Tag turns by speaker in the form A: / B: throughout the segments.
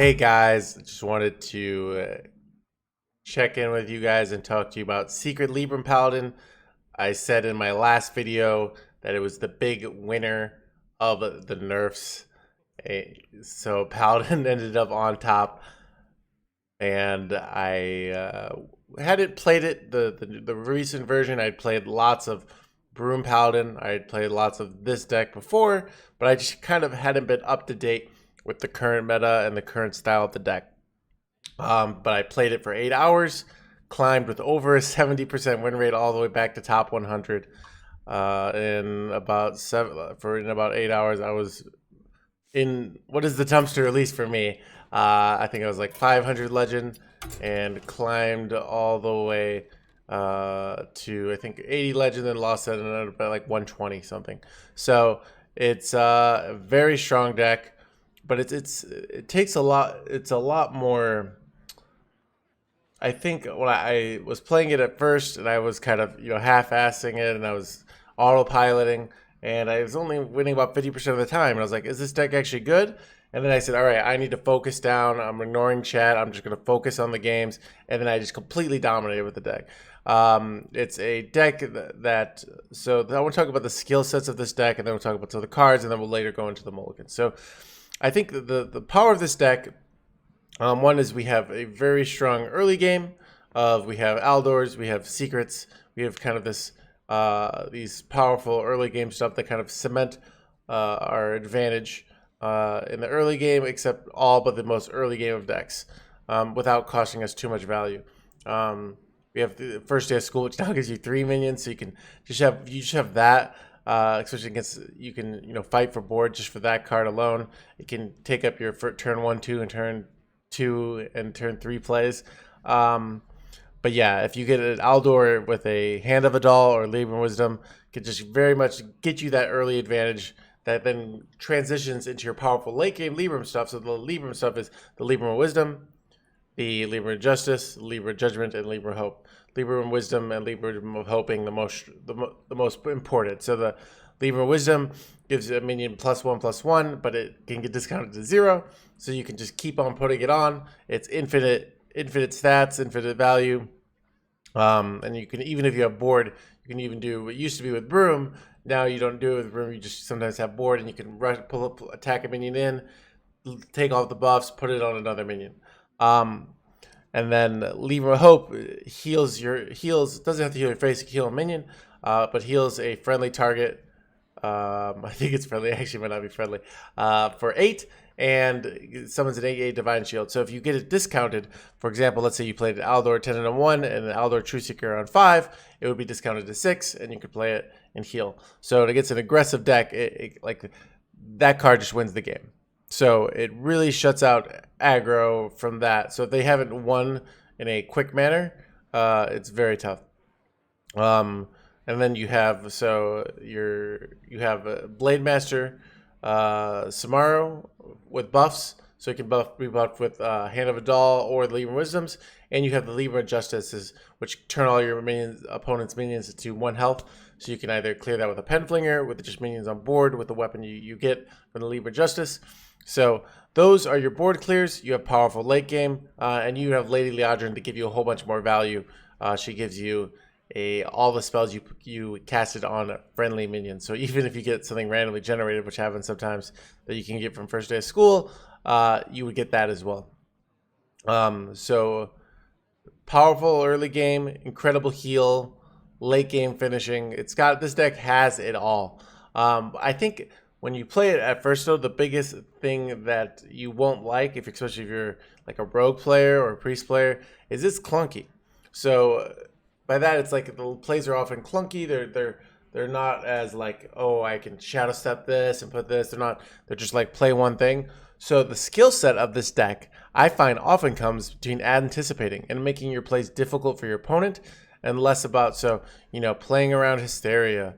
A: Hey guys, just wanted to check in with you guys and talk to you about Secret Libram Paladin. I said in my last video that it was the big winner of the nerfs. So Paladin ended up on top, and I hadn't played it, the recent version. I'd played lots of Broom Paladin. I had played lots of this deck before, but I just kind of hadn't been up to date with the current meta and the current style of the deck. But I played it for 8 hours, climbed with over a 70% win rate all the way back to top 100. In about 8 hours, I was in what is the dumpster, at least for me. I think I was like 500 legend and climbed all the way to I think 80 legend, then lost it and ended up at like 120 something. So it's a very strong deck, but it takes a lot. It's a lot more. I think when I was playing it at first, and I was kind of half-assing it, and I was autopiloting, and I was only winning about 50% of the time. And I was like, "Is this deck actually good?" And then I said, "All right, I need to focus down. I'm ignoring chat. I'm just going to focus on the games." And then I just completely dominated with the deck. It's a deck that so I want to talk about the skill sets of this deck, and then we'll talk about the cards, and then we'll later go into the mulligans. So I think the power of this deck. One is we have a very strong early game. We have Aldors, we have secrets, we have kind of this these powerful early game stuff that kind of cement our advantage in the early game, except all but the most early game of decks, without costing us too much value. We have the first day of school, which now gives you 3 minions, so you can just have that. Especially against you can fight for board just for that card alone. It can take up your turn 1, 2, and turn 2 and turn 3 plays. But yeah, if you get an Aldor with a Hand of a Doll or Libram Wisdom, can just very much get you that early advantage that then transitions into your powerful late game Libram stuff. So the Libram stuff is the Libram Wisdom, the Libram Justice, Libram Judgment, and Libram Hope. Libram Wisdom and Libram of Hope being the most important. So the Libram Wisdom gives a minion +1/+1, but it can get discounted to 0. So you can just keep on putting it on. It's infinite stats, infinite value. And you can, even if you have board, you can even do what used to be with Broom. Now you don't do it with Broom. You just sometimes have board, and you can pull up, attack a minion in, take off the buffs, put it on another minion. And then Libram Hope heals doesn't have to heal your face, heal a minion, but heals a friendly target. I think it's friendly, actually might not be friendly, for 8, and summons an 8/8 Divine Shield. So if you get it discounted, for example, let's say you played an Aldor 10 and 1 and an Aldor Trueseeker on 5, it would be discounted to 6, and you could play it and heal. So it gets an aggressive deck, like that card just wins the game. So it really shuts out aggro from that. So if they haven't won in a quick manner, it's very tough. And then you have you have Blade Master Samaro with buffs, so it can be buffed with Hand of a Doll or the Libram Wisdoms, and you have the Libram Justices, which turn all your opponent's minions to 1 health. So you can either clear that with a Pen Flinger, with just minions on board, with the weapon you get from the Libram Justice. So those are your board clears. You have powerful late game, and you have Lady Liadrin to give you a whole bunch more value. She gives you all the spells you casted on friendly minions. So even if you get something randomly generated, which happens sometimes, that you can get from first day of school, you would get that as well. So powerful early game, incredible heal, late game finishing. This deck has it all. I think when you play it at first, though, the biggest thing that you won't like, especially if you're like a rogue player or a priest player, is it's clunky. So by that, it's like the plays are often clunky. They're not as like, oh, I can shadow step this and put this. They're just like play one thing. So the skill set of this deck, I find, often comes between anticipating and making your plays difficult for your opponent, and less about playing around Hysteria.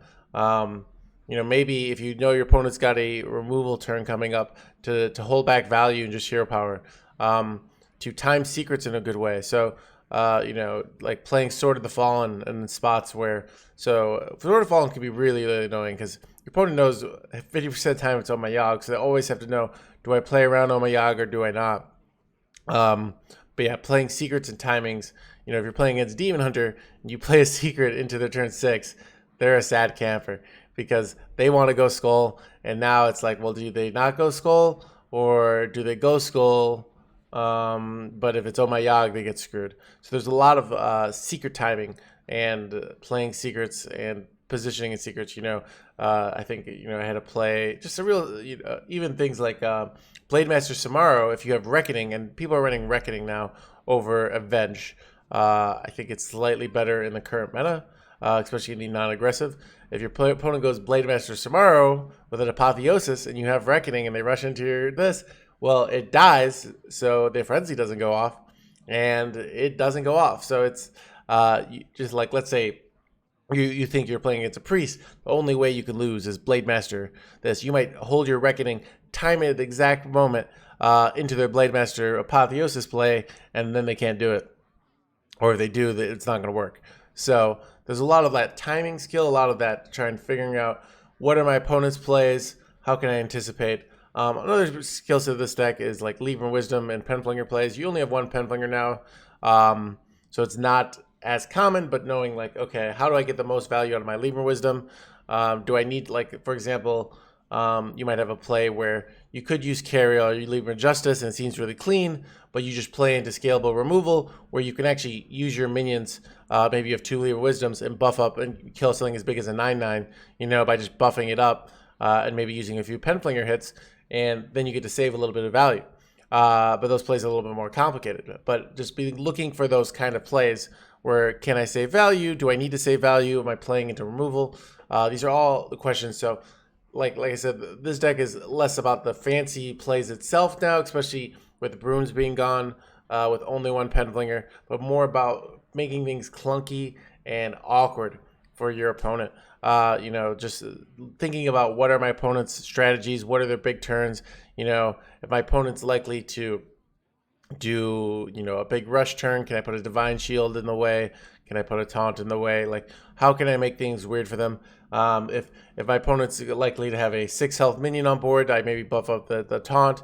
A: Maybe if you know your opponent's got a removal turn coming up, to hold back value and just hero power, to time secrets in a good way. So like playing Sword of the Fallen in spots where, so Sword of the Fallen can be really, really annoying because your opponent knows 50% of the time it's on my Yogg, so they always have to know, do I play around on my Yogg or do I not? But yeah, playing secrets and timings. You know, if you're playing against Demon Hunter and you play a secret into their turn 6, they're a sad camper because they want to go skull, and now it's like, well, do they not go skull or do they go skull? But if it's Oh My Yogg, they get screwed. So there's a lot of secret timing and playing secrets and positioning in secrets. I think I had to play just a real even things like Blade Master Samaro. If you have Reckoning, and people are running Reckoning now over Avenge, I think it's slightly better in the current meta, especially in the non-aggressive. If your opponent goes Blade Master Samaro with an Apotheosis and you have Reckoning and they rush into your this, well, it dies, so the Frenzy doesn't go off, and it doesn't go off. So it's just like, let's say you think you're playing against a priest, the only way you can lose is Blade Master this. You might hold your Reckoning, time it at the exact moment into their Blade Master Apotheosis play, and then they can't do it. Or if they do, it's not going to work. So there's a lot of that timing skill, a lot of that trying figuring out what are my opponent's plays, how can I anticipate. Another skill set of this deck is like Libram Wisdom and Penflinger plays. You only have one Penflinger now, so it's not as common, but knowing like, okay, how do I get the most value out of my Libram Wisdom? Do I need, like, for example, you might have a play where you could use Carry or you Libram Justice and it seems really clean, but you just play into Scalable Removal where you can actually use your minions, maybe you have 2 Libram Wisdoms, and buff up and kill something as big as a 9/9, by just buffing it up and maybe using a few Penflinger hits, and then you get to save a little bit of value. But those plays are a little bit more complicated. But just be looking for those kind of plays where, can I save value? Do I need to save value? Am I playing into removal? These are all the questions. So like I said, this deck is less about the fancy plays itself now, especially with Bruins being gone, with only one Penflinger, but more about making things clunky and awkward for your opponent. Just thinking about what are my opponent's strategies, what are their big turns. If my opponent's likely to do a big rush turn, can I put a Divine Shield in the way? Can I put a taunt in the way? Like, how can I make things weird for them? If my opponent's likely to have a 6 health minion on board, I maybe buff up the taunt.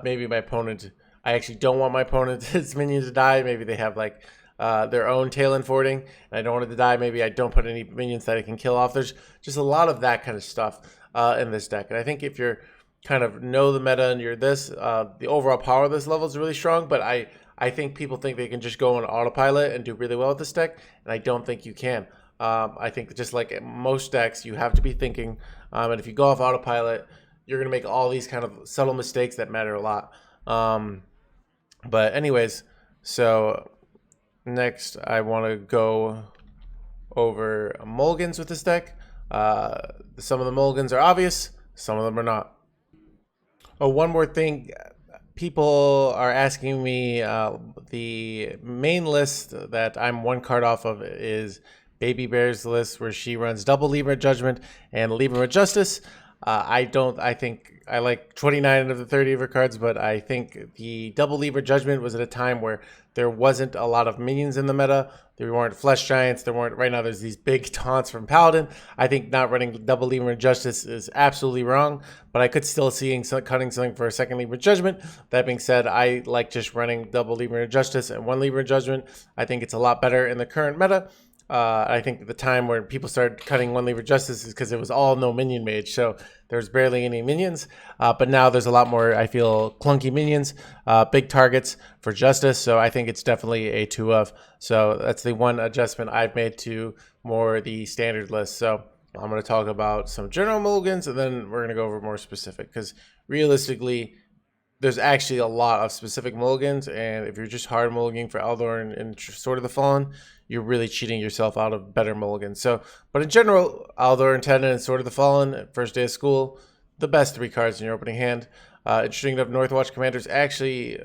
A: Maybe my opponent, I actually don't want my opponent's minions to die. Maybe they have like their own Talon Fording, and I don't want it to die. Maybe I don't put any minions that I can kill off. There's just a lot of that kind of stuff in this deck. And I think if you're kind of know the meta and you're this, the overall power of this level is really strong, but I think people think they can just go on autopilot and do really well with this deck, and I don't think you can. I think that just like most decks, you have to be thinking, and if you go off autopilot, you're going to make all these kind of subtle mistakes that matter a lot. But anyways, so next I want to go over mulligans with this deck. Some of the mulligans are obvious, some of them are not. Oh, one more thing. People are asking me, the main list that I'm one card off of is Baby Bear's list, where she runs double Libra Judgment and Libra Justice. I think I like 29 of the 30 of her cards, but I think the double Libra Judgment was at a time where there wasn't a lot of minions in the meta. There weren't Flesh Giants. Right now there's these big taunts from Paladin. I think not running double Libra Justice is absolutely wrong, but I could still see cutting something for a second Libra Judgment. That being said, I like just running double Libra Justice and one Libra Judgment. I think it's a lot better in the current meta. I think the time where people started cutting one Libra Justice is because it was all no minion mage, so there's barely any minions. But now there's a lot more, I feel, clunky minions, big targets for Justice, so I think it's definitely a 2 of. So that's the one adjustment I've made to more the standard list. So I'm going to talk about some general mulligans, and then we're going to go over more specific, because realistically, there's actually a lot of specific mulligans, and if you're just hard mulliganing for Eldor and Sword of the Fallen, you're really cheating yourself out of better mulligans. So, but in general, Eldor and Tendon and Sword of the Fallen, first day of school, the best 3 cards in your opening hand. Interesting enough, Northwatch Commander's actually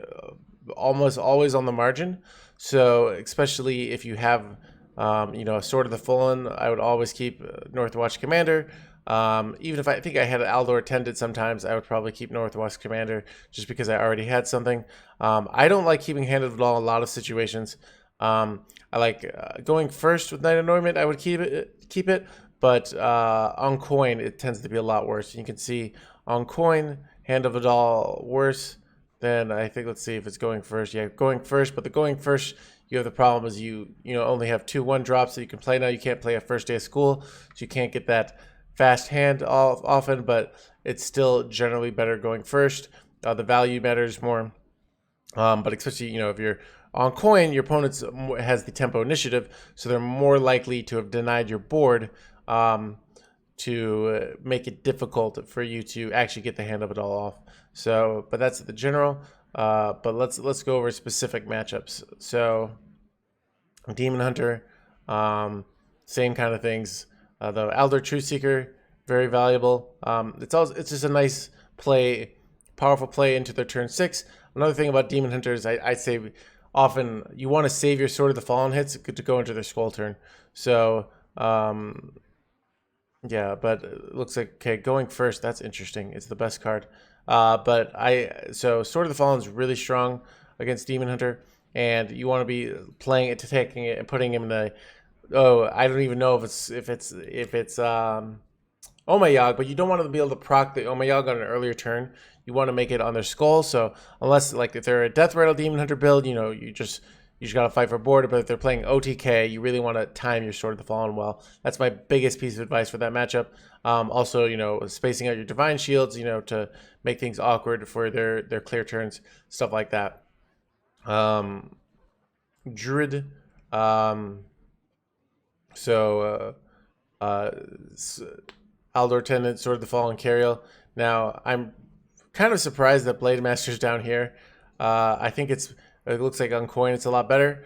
A: almost always on the margin. So, especially if you have, a Sword of the Fallen, I would always keep Northwatch Commander. Even if I think I had an Eldor Attendant sometimes, I would probably keep Northwest Commander just because I already had something. I don't like keeping Hand of the Law in a lot of situations. I like going first with Knight Anointment. I would keep it, but on coin it tends to be a lot worse. You can see on coin, Hand of Adal worse, then I think, let's see if it's going first. Yeah, going first, but the going first, you have the problem is you only have 2/1 drops that you can play now. You can't play a first day of school, so you can't get that fast hand often, but it's still generally better going first. The value matters more, but especially if you're on coin, your opponent has the tempo initiative, so they're more likely to have denied your board, to make it difficult for you to actually get the hand of it all off. So, but that's the general. But let's go over specific matchups. So, Demon Hunter, same kind of things. The Elder Truthseeker, very valuable. It's just a nice play, powerful play into their turn 6. Another thing about Demon Hunters, I'd say often you want to save your Sword of the Fallen hits to go into their Skull turn. So, yeah, but it looks like, okay, going first, that's interesting. It's the best card. So Sword of the Fallen is really strong against Demon Hunter, and you want to be playing it to taking it and putting him in the, I don't even know if it's Omayog, but you don't want to be able to proc the Omayog on an earlier turn. You want to make it on their Skull. So unless, like, if they're a Death Rattle Demon Hunter build, you just got to fight for board. But if they're playing OTK, you really want to time your Sword of the Fallen well. That's my biggest piece of advice for that matchup. Also, spacing out your Divine Shields, to make things awkward for their clear turns, stuff like that. Druid. Aldor Tenant, Sword of the Fallen, Cariel. Now, I'm kind of surprised that Blade Master's down here. I think it looks like on coin it's a lot better.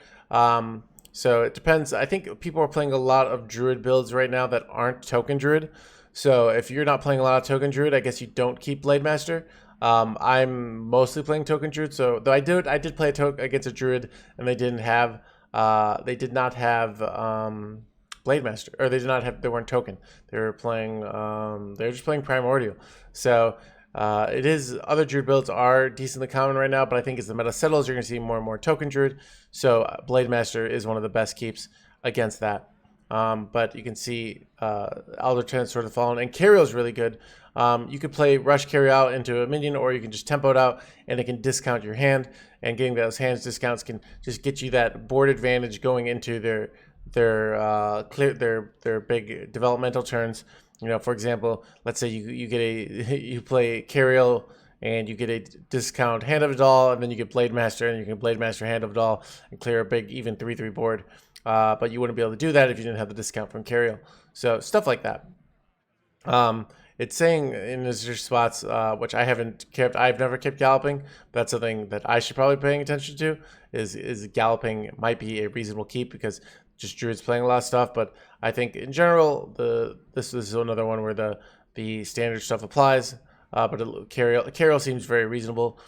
A: So it depends. I think people are playing a lot of Druid builds right now that aren't Token Druid. So if you're not playing a lot of Token Druid, I guess you don't keep Blade Master. I'm mostly playing Token Druid. So though I did play against a Druid, and they did not have Blade Master, or they weren't Token. They were just playing Primordial. So other Druid builds are decently common right now, but I think as the meta settles, you're going to see more and more Token Druid. So Blade Master is one of the best keeps against that. But you can see Elder Tenant, Sword of the Fallen, and Cariel is really good. You could play Rush Cariel into a minion, or you can just tempo it out, and it can discount your hand. And getting those hands discounts can just get you that board advantage going into their big developmental turns. For example, let's say you play Cariel and you get a discount Hand of Adal, and then you get Blade Master, and you can Blade Master Hand of Adal and clear a big even 3/3 board. But you wouldn't be able to do that if you didn't have the discount from Cariel. So stuff like that. It's saying in Azure spots, which I haven't kept. I've never kept Galloping. But that's something that I should probably be paying attention to. Is Galloping might be a reasonable keep because just Druid's playing a lot of stuff. But I think in general, this is another one where the standard stuff applies. But Cariel seems very reasonable.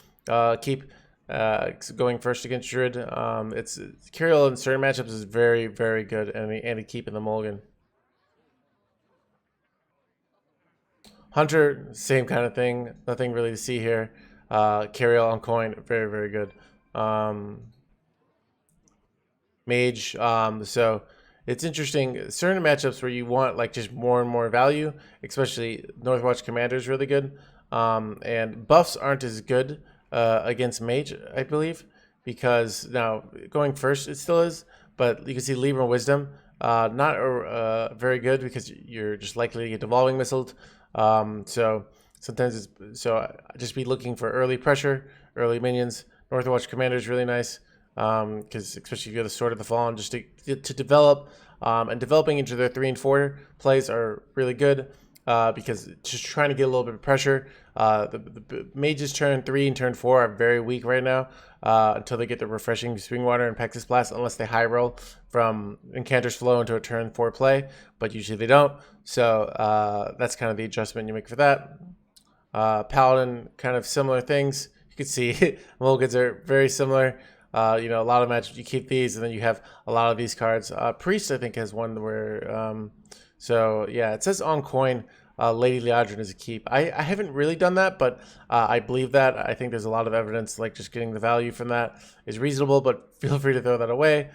A: Keep going first against Druid. It's Cariel in certain matchups is very, very good, and a keep in the mulligan. Hunter, same kind of thing. Nothing really to see here. Cariel on coin, very, very good. Mage, so it's interesting. Certain matchups where you want like just more and more value, especially Northwatch Commander is really good. And buffs aren't as good against Mage, I believe, because now going first it still is, but you can see Libram Wisdom, not very good because you're just likely to get Devolving Missiled. So sometimes just be looking for early pressure, early minions. Northwatch Commander is really nice because especially if you have the Sword of the Fallen, just to develop, and developing into their 3 and 4 plays are really good because just trying to get a little bit of pressure. The mages turn 3 and turn 4 are very weak right now until they get the refreshing Spring Water and Pexus Blast, unless they high roll from Incanter's Flow into a turn 4 play, but usually they don't. So that's kind of the adjustment you make for that. Paladin, kind of similar things. You can see mulligans are very similar. A lot of matches you keep these, and then you have a lot of these cards. Priest, I think, has one where. So yeah, it says on coin, Lady Liadrin is a keep. I haven't really done that, but I believe that. I think there's a lot of evidence, like just getting the value from that is reasonable, but feel free to throw that away.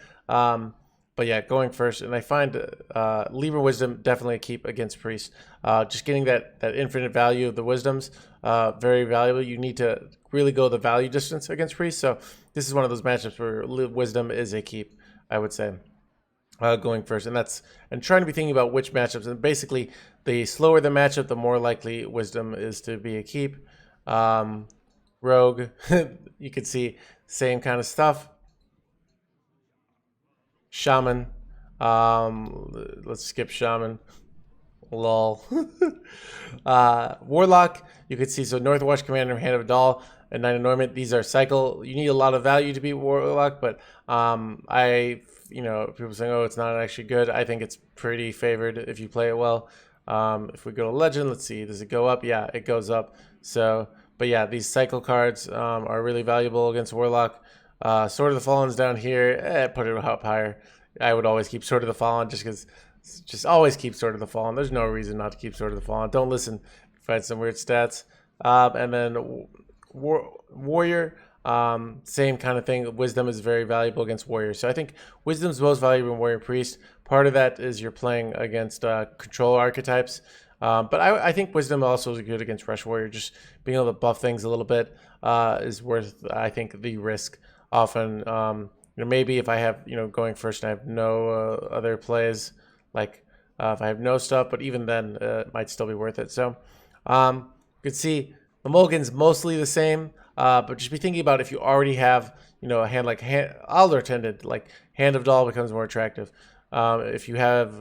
A: But yeah, going first, and I find Libram Wisdom definitely a keep against Priest. Just getting that infinite value of the Wisdoms, very valuable. You need to really go the value distance against Priest. So this is one of those matchups where Wisdom is a keep, I would say, going first. And trying to be thinking about which matchups. And basically, the slower the matchup, the more likely Wisdom is to be a keep. Rogue, you can see same kind of stuff. Shaman. Let's skip Shaman. Lol. Warlock, you can see, so Northwatch Commander, Hand of Doll, and Knight of Norman. These are cycle. You need a lot of value to be Warlock, but people saying, oh, it's not actually good. I think it's pretty favored if you play it well. If we go to Legend, let's see, does it go up? Yeah, it goes up. So, but yeah, these cycle cards are really valuable against Warlock. Sword of the Fallen's down here. Put it up higher. I would always keep Sword of the Fallen just always keep Sword of the Fallen. There's no reason not to keep Sword of the Fallen. Don't listen. Find some weird stats. And then Warrior, same kind of thing. Wisdom is very valuable against Warrior. So I think Wisdom's most valuable in Warrior Priest. Part of that is you're playing against control archetypes. But I think Wisdom also is good against Rush Warrior. Just being able to buff things a little bit is worth, I think, the risk. Often, maybe if I have, going first and I have no other plays, like if I have no stuff, but even then it might still be worth it. So you can see the mulligan's mostly the same, but just be thinking about if you already have, a hand like Aldor Tended, like Hand of Doll becomes more attractive. If you have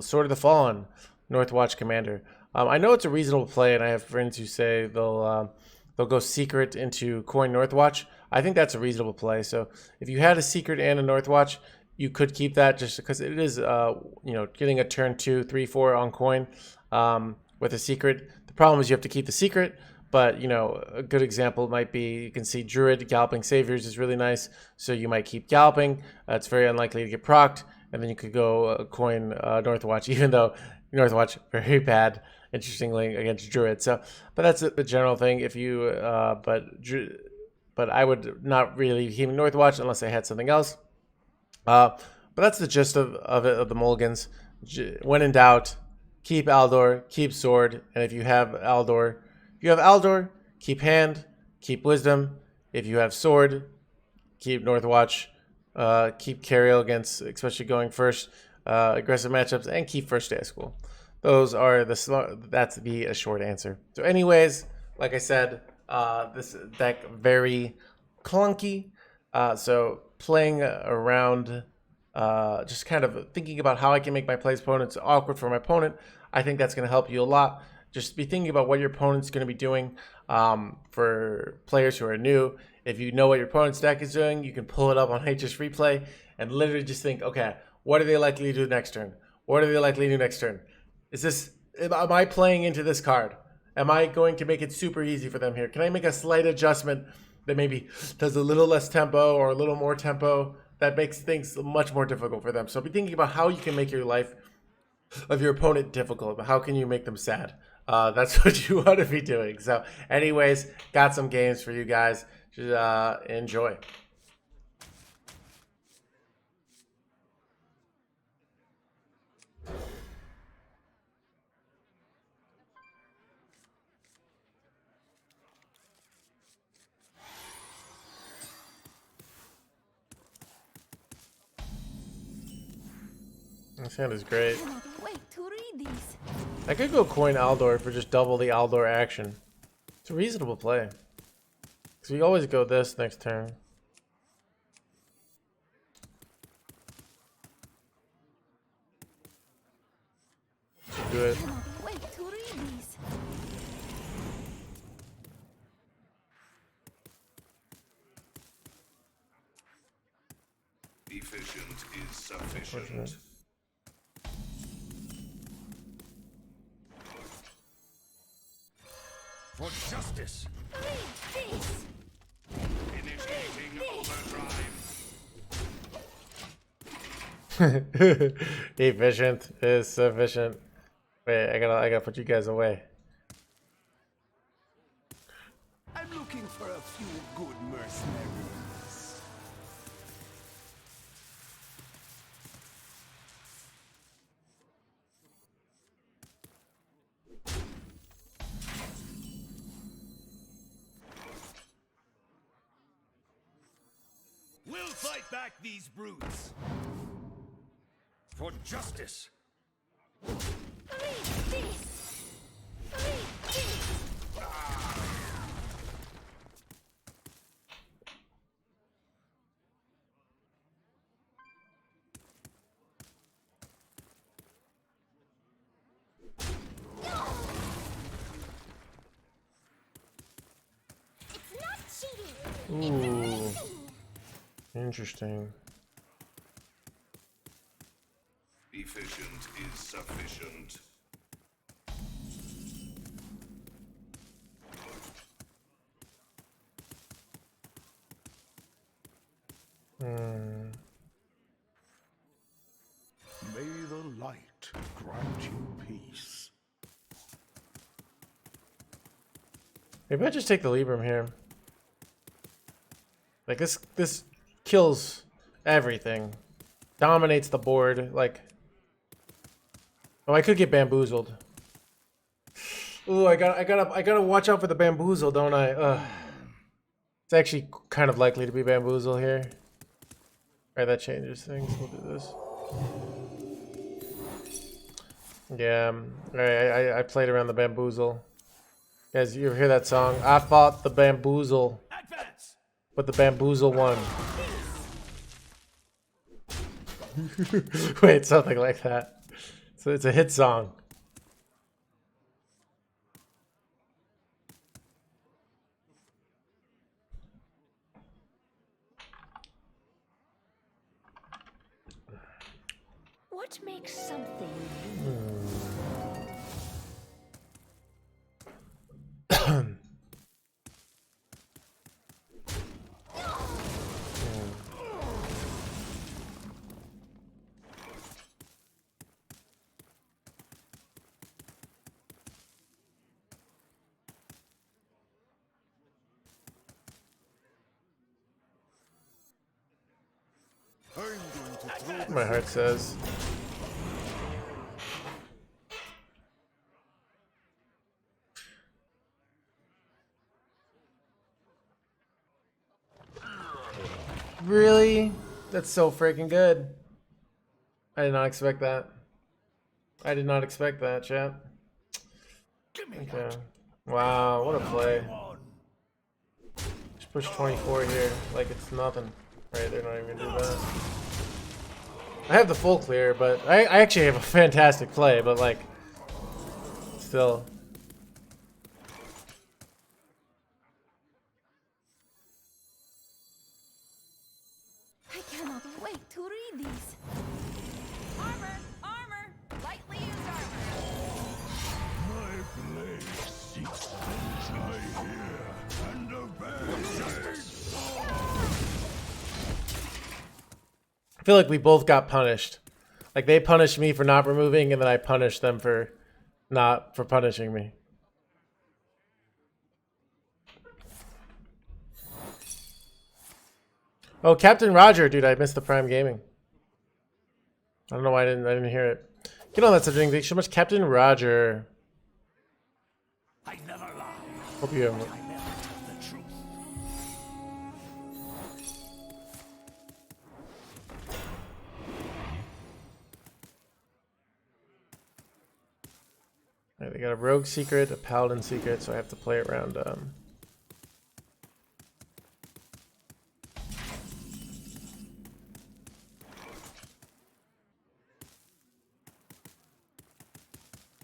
A: Sword of the Fallen, Northwatch Commander. I know it's a reasonable play, and I have friends who say they'll go secret into coin Northwatch. I think that's a reasonable play. So if you had a secret and a Northwatch, you could keep that just because it is, getting a turn 2, 3, 4 on coin with a secret. The problem is you have to keep the secret, but, a good example might be, you can see Druid, Galloping Saviors is really nice. So you might keep Galloping. It's very unlikely to get procced. And then you could go coin Northwatch, even though Northwatch, very bad, interestingly, against Druid. So, but that's the general thing. If you, but I would not really keep Northwatch unless I had something else. But that's the gist of the mulligans. When in doubt, keep Aldor, keep Sword, and if you have Aldor, keep Hand, keep Wisdom. If you have Sword, keep Northwatch, keep Cariel against, especially going first, aggressive matchups, and keep First Day of School. Those are that's be a short answer. So anyways, like I said, this deck very clunky. So playing around, just kind of thinking about how I can make my plays opponents awkward for my opponent. I think that's going to help you a lot. Just be thinking about what your opponent's going to be doing. For players who are new, if you know what your opponent's deck is doing, you can pull it up on HS Replay and literally just think, okay, what are they likely to do next turn? What are they likely to do next turn? Am I playing into this card? Am I going to make it super easy for them here? Can I make a slight adjustment that maybe does a little less tempo or a little more tempo that makes things much more difficult for them? So be thinking about how you can make your life of your opponent difficult, but how can you make them sad? That's what you want to be doing. So anyways, got some games for you guys. Just enjoy. This hand is great.
B: Wait to read these.
A: I could go coin Aldor for just double the Aldor action. It's a reasonable play. Because we always go this next turn. Do it.
B: Wait to read these.
C: Efficient is sufficient. For justice.
B: Read this.
C: Initiating overdrive.
A: Efficient is sufficient. Wait, I gotta put you guys away.
C: I'm looking for a few good mercenaries. back these brutes. For justice.
B: Read this. Read this. It's not cheating.
A: Ooh. Interesting.
C: Efficient is sufficient. May the light grant you peace.
A: Maybe I just take the Libram here. Like this kills everything. Dominates the board. Like, oh, I could get bamboozled. Ooh, I gotta watch out for the bamboozle, don't I? It's actually kind of likely to be bamboozle here. Alright, that changes things. We'll do this. Yeah. Alright, I played around the bamboozle. Guys, you ever hear that song? I fought the bamboozle,
C: Advance.
A: but the bamboozle won. Wait, something like that. So it's a hit song.
B: What makes something
A: My heart says. Really? That's so freaking good. I did not expect that. I did not expect that, chat.
C: Give me
A: Okay.
C: that.
A: Wow, what a play.
C: One.
A: Just push 24 here like it's nothing. Right, they're not even gonna do that. I have the full clear, but I actually have a fantastic play, but like, still.
B: I cannot wait to read these.
D: Armor! Armor! Lightly used armor!
C: My blade seeks vengeance. I hear and obey. Justice.
A: I feel like we both got punished. Like they punished me for not removing, and then I punished them for punishing me. Oh, Captain Roger, dude, I missed the Prime Gaming. I don't know why I didn't hear it. Get on that subject. Thanks so much, Captain Roger.
C: I never lie.
A: Hope you
C: I never tell the truth.
A: Alright, they got a rogue secret, a paladin secret, so I have to play around.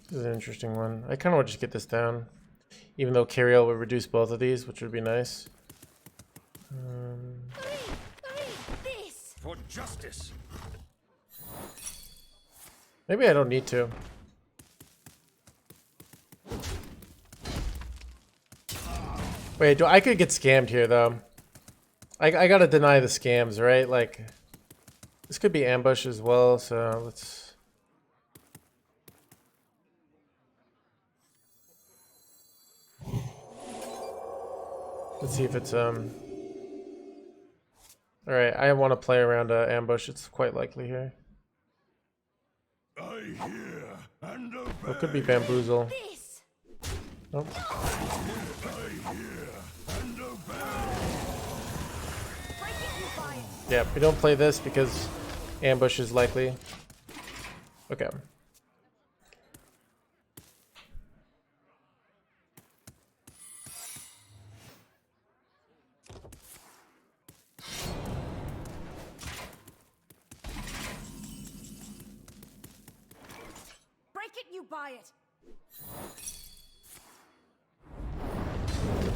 A: This is an interesting one. I kind of want to just get this down, even though Cariel would reduce both of these, which would be nice.
B: Read this.
C: For justice.
A: Maybe I don't need to. Wait, I could get scammed here though. I gotta deny the scams, right? Like, this could be ambush as well, so let's. Let's see if it's Alright, I want to play around ambush. It's quite likely here.
C: I hear and obey.
A: Well, it could be bamboozle.
B: This.
A: Nope.
C: I hear and obey.
D: Breaking defiance!
A: Yeah, we don't play this because ambush is likely. Okay.
D: Break it, you buy it.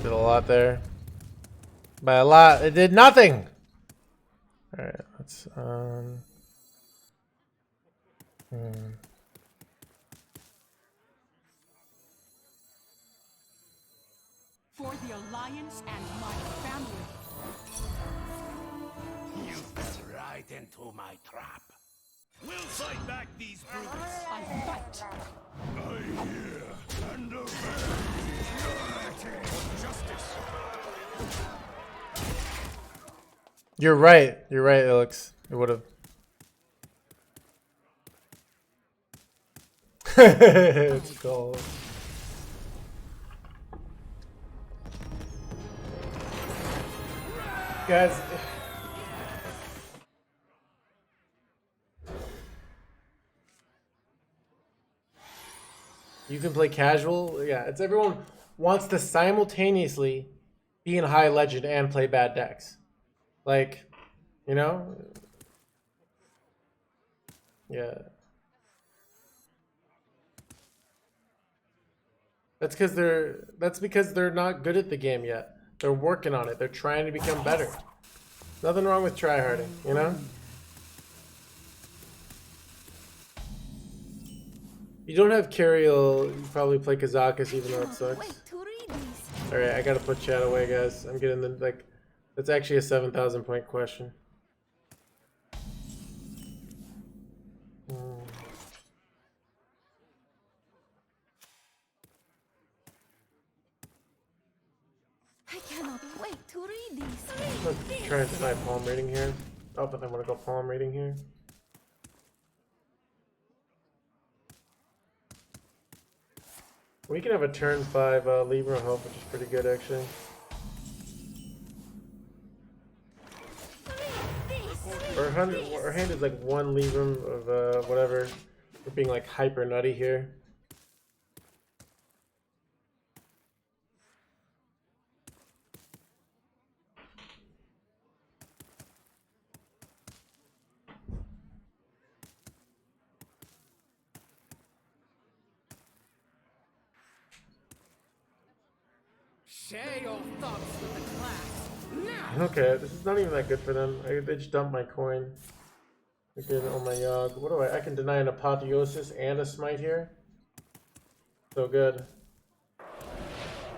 A: Did a lot there. By a lot, it did nothing. All right, let's
E: For the Alliance and my family.
C: You fell right into my trap. We'll fight back these brutes.
E: I fight.
C: I hear and obey. United for justice.
A: You're right. You're right, Alex. It would have. It's cold. Guys. You can play casual. Yeah, it's everyone wants to simultaneously be in high legend and play bad decks. Like, you know? Yeah. That's because they're not good at the game yet. They're working on it. They're trying to become better. Nothing wrong with tryharding, you know? You don't have Curiel, you probably play Kazakus even though it sucks.
B: Wait to read these.
A: Alright, I gotta put chat away, guys. I'm getting the, like, that's actually a 7,000 point question.
B: I cannot wait to read these.
A: I'm gonna try and deny palm reading here. Oh, but I'm gonna go palm reading here. We can have a turn 5 Libram Hope, which is pretty good actually. Our hand is like one Libram of whatever. We're being like hyper nutty here.
E: Share your thoughts with the class. Now!
A: Okay, this is not even that good for them. They just dumped my coin. Okay, oh my god. What do I can deny an apotheosis and a smite here? So good.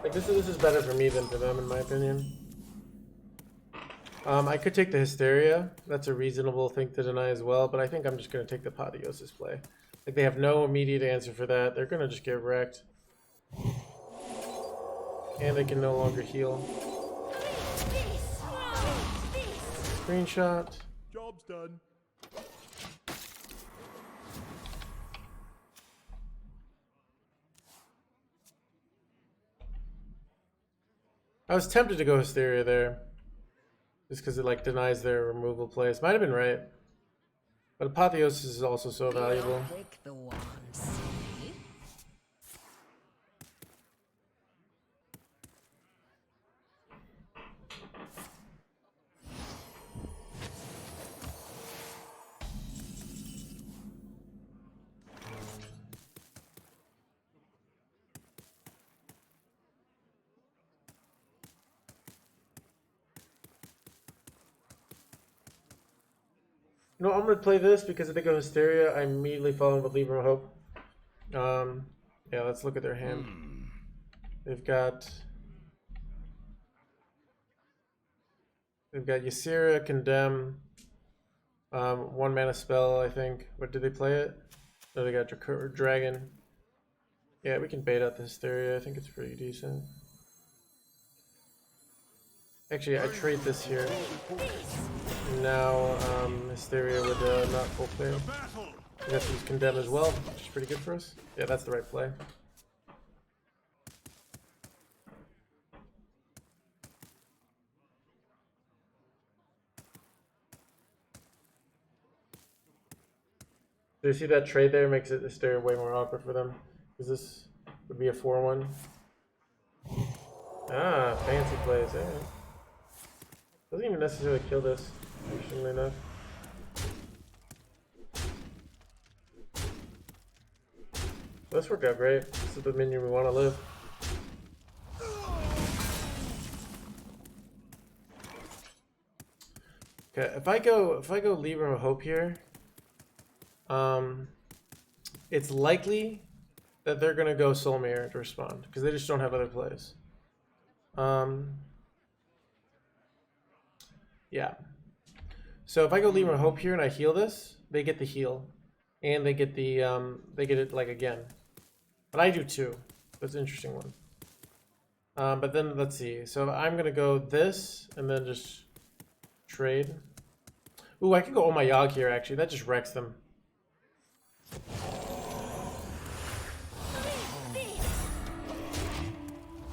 A: Like this is better for me than for them in my opinion. I could take the Hysteria. That's a reasonable thing to deny as well, but I think I'm just gonna take the apotheosis play. Like they have no immediate answer for that. They're gonna just get wrecked. And they can no longer heal. Screenshot.
C: Job's done.
A: I was tempted to go Hysteria there. Just because it like denies their removal plays. Might have been right. But Apotheosis is also so valuable.
E: Take the wands.
A: You know, I'm gonna play this because if they go Hysteria, I immediately fall in with Libram Hope. Yeah, let's look at their hand. They've got Ysera, Condemn, 1 mana spell, I think. What did they play it? No, they got Dragon. Yeah, we can bait out the Hysteria. I think it's pretty decent. Actually, I trade this here. Now, Hysteria would not full play. We have to use Condemn as well, which is pretty good for us. Yeah, that's the right play. Do you see that trade there? Makes it stay way more awkward for them. Because this would be a 4-1. Ah, fancy plays. Yeah. Doesn't even necessarily kill this, interestingly enough. This worked out great. This is the minion we want to live. Okay, if I go Libram Hope here, it's likely that they're gonna go Soul Mirror to respond because they just don't have other plays. Yeah. So if I go Libram Hope here and I heal this, they get the heal, and they get the they get it like again. But I do too. That's an interesting one. But then let's see. So I'm gonna go this and then just trade. Ooh, I could go Oh My Yogg here actually. That just wrecks them.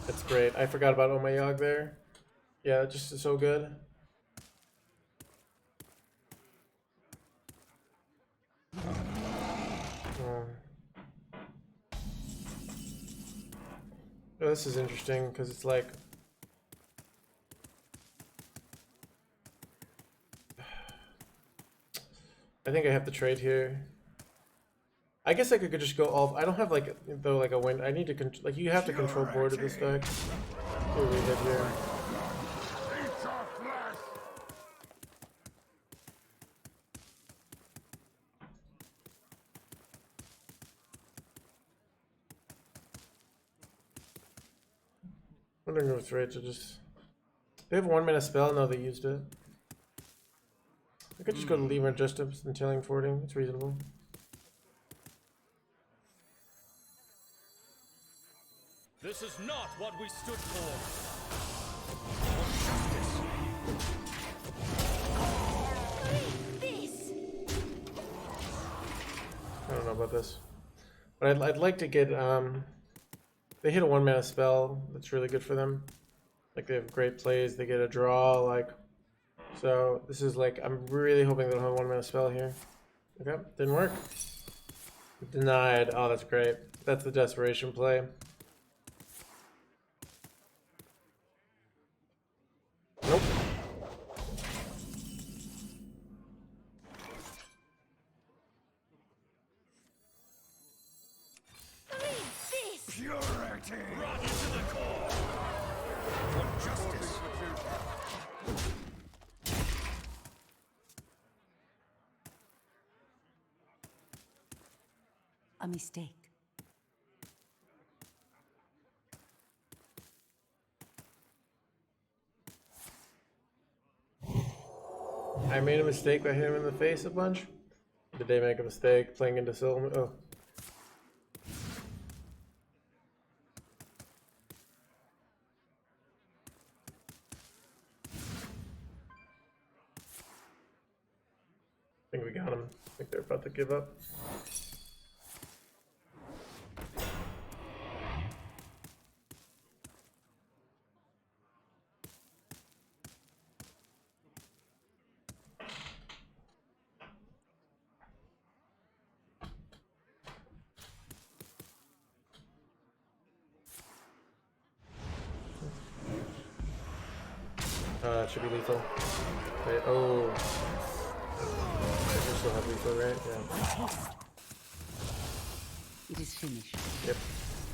A: That's great. I forgot about Oh My Yogg there. Yeah, just so good. Oh, this is interesting because it's like I think I have to trade here. I guess I could just go all. I don't have like though like a win. I need to like you have to control board of this deck. What do we have here? I'm wondering if it's right to just. They have a 1-mana spell. No, they used it. I could just go to Libram Justice and Chilling Fording. It's reasonable.
C: This is not what we stood for.
A: I don't know about this, but I'd like to get they hit a 1-mana spell that's really good for them. Like they have great plays. They get a draw. Like so. This is like I'm really hoping they don't have a 1-mana spell here. Okay, didn't work. Denied. Oh, that's great. That's the desperation play. Nope.
C: Purity! Run to the core! For justice!
B: A mistake.
A: I made a mistake by hitting him in the face a bunch. Did they make a mistake playing into Soul? Oh. I think we got him. I think they're about to give up. It should be lethal. Wait, oh. I still have lethal, right? Yeah.
B: It is finished.
A: Yep.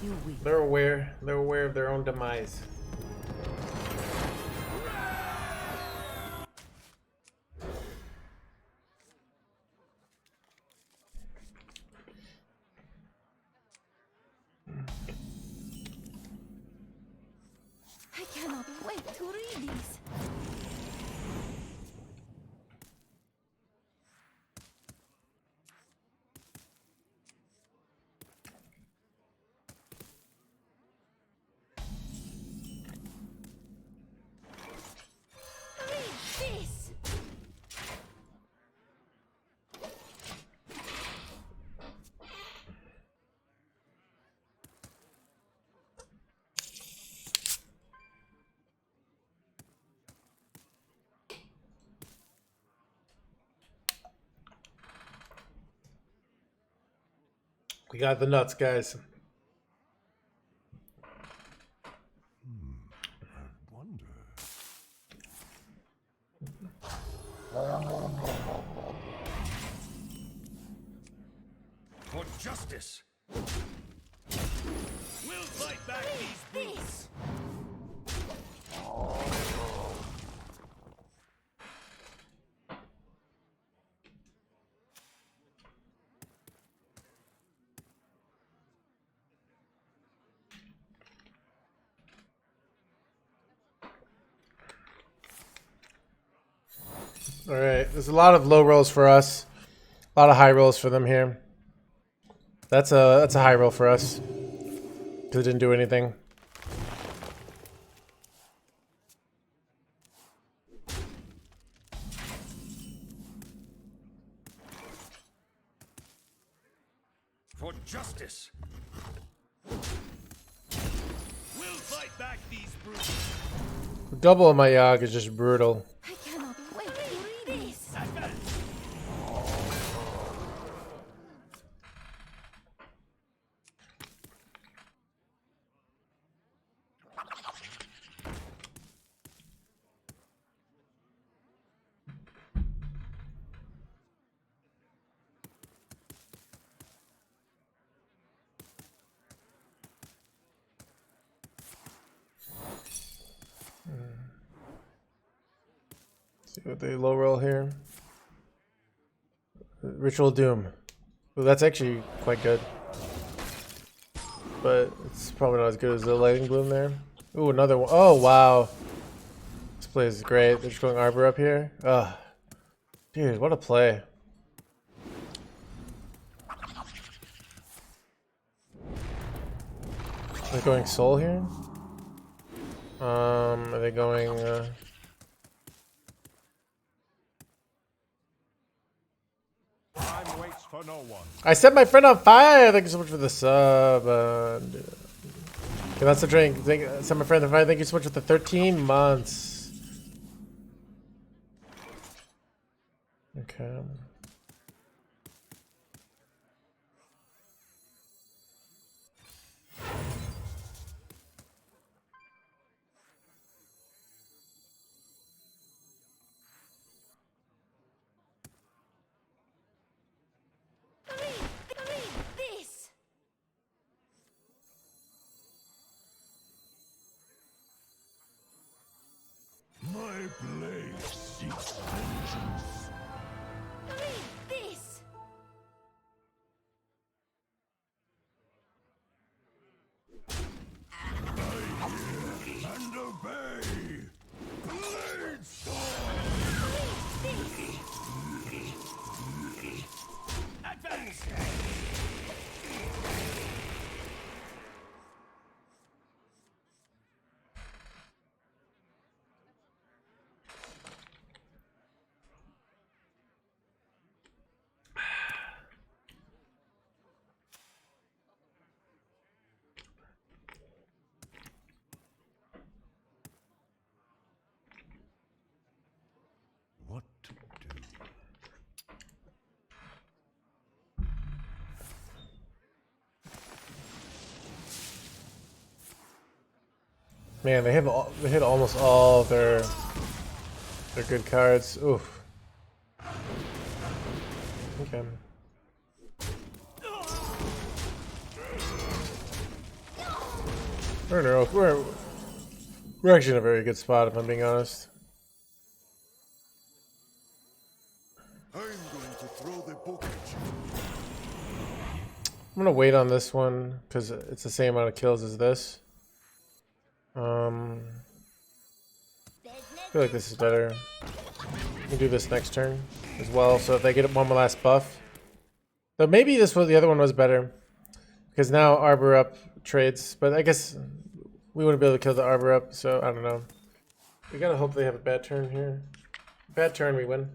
B: You win.
A: They're aware. They're aware of their own demise.
B: I cannot wait to read these. This.
A: We got the nuts, guys.
C: For justice. We'll fight back these brutes.
A: All right, there's a lot of low rolls for us, a lot of high rolls for them here. That's a high roll for us because it didn't do anything.
C: For justice. We'll fight back these brutes.
A: Double on my Yogg is just brutal.
B: I cannot wait to read this.
A: See what they low roll here. Ritual Doom. Well, that's actually quite good. But it's probably not as good as the Lightning Bloom there. Ooh, another one. Oh, wow. This play is great. They're just going Arbor up here. Ugh. Dude, what a play. They're going Soul here? Are they going...
C: Time waits for no one.
A: I set my friend on fire. Thank you so much for the sub. Okay, that's the drink. Set my friend on fire. Thank you so much for the 13 months. Okay.
B: This.
C: My blade seeks vengeance.
B: This.
C: And obey. Blade storm. Advance. What to do?
A: Man, they hit almost all their good cards. Oof. Okay. We're actually in a very good spot, if I'm being honest.
C: I'm going to throw the book at you.
A: I'm gonna wait on this one because it's the same amount of kills as this. I feel like this is better. We can do this next turn as well. So if they get one more last buff, though maybe this was the other one was better because now Arbor up trades. But I guess we wouldn't be able to kill the Arbor up, so I don't know. We gotta hope they have a bad turn here. Bad turn, we win.